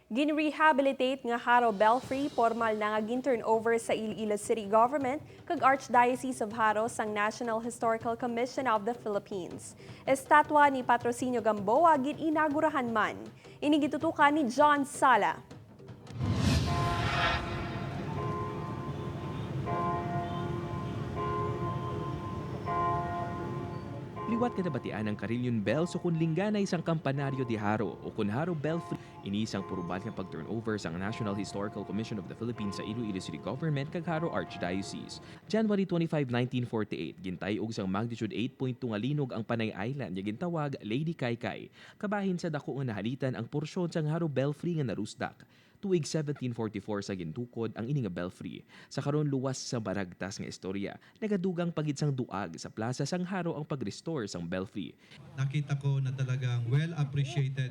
Ginrehabilitate nga Haro Belfry formal na nga gin-turnover sa Iloilo City Government kag Archdiocese of Haro sang National Historical Commission of the Philippines. Estatwa ni Patrocinio Gamboa gin-inagurahan man. Inigitutukan ni John Sala. Liwat kadabatian ng Carillon Bell so kun lingganay isang kampanaryo di Haro o kun Haro Belfry ini isang purubal nga pag-turnover sa National Historical Commission of the Philippines sa Iloilo City Government kag Haro Archdiocese. January 25, 1948, gintay og sang magnitude 8.2 nga linog ang Panay Island nga gintawag Lady Kaykay. Kabahin sa dako nga nahalitan ang porsyon sang Haro Belfry nga narusdak. Tuig 1744 sa gintukod ang ini nga belfry. Sa karon luwas sa baragtas nga istorya, nagadugang pagid sang duag sa plaza sang Haro ang pag-restore sang belfry. Nakita ko na talagang well appreciated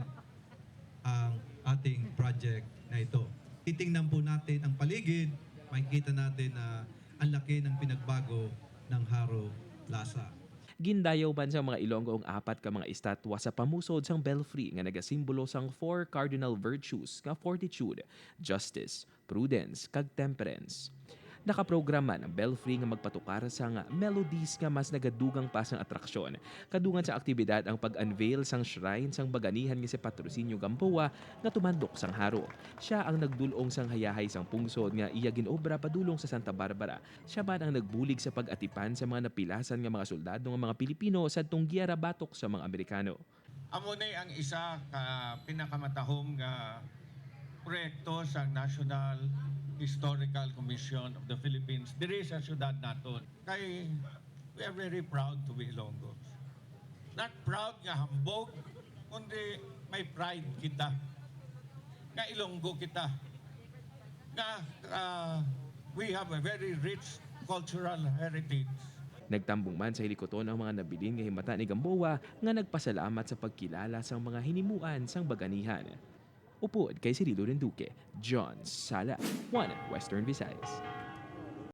ang ating project na ito. Titingnan po natin ang paligid, makikita natin na ang laki ng pinagbago ng Haro Plaza. Gindayaw man sa mga Ilonggo ang apat ka mga estatwa sa pamusod sang belfry nga nagasimbolo sang four cardinal virtues nga fortitude, justice, prudence, kag temperance. Nakaprograma ang belfry nga magpatukar sa nga melodies nga mas nagadugang pa sang atraksyon. Kadungan sa aktibidad ang pag-unveil sang shrine sang baganihan nga si Patrocinio Gamboa nga tumandok sang Haro. Siya ang nagdulong sang hayahay sang pungsod nga iya ginobra padulong sa Santa Barbara. Siya man ang nagbulig sa pag-atipan sa mga napilasan nga mga soldado nga mga Pilipino sa tunggiyara batok sa mga Amerikano. Amo nay ang isa ka pinakamatahom nga proyekto sa National Historical Commission of the Philippines diri sa syudad naton. Kay we are very proud to be Ilonggos. Not proud nga hambog, kundi may pride kita. Nga Ilonggo kita. Nga we have a very rich cultural heritage. Nagtambong man sa hilikoton ang mga nabilin nga himata ni Gamboa nga nagpasalamat sa pagkilala sang mga hinimuan sang baganihan. Upod kay Cirilo Renduque, John Sala, One Western Visayas.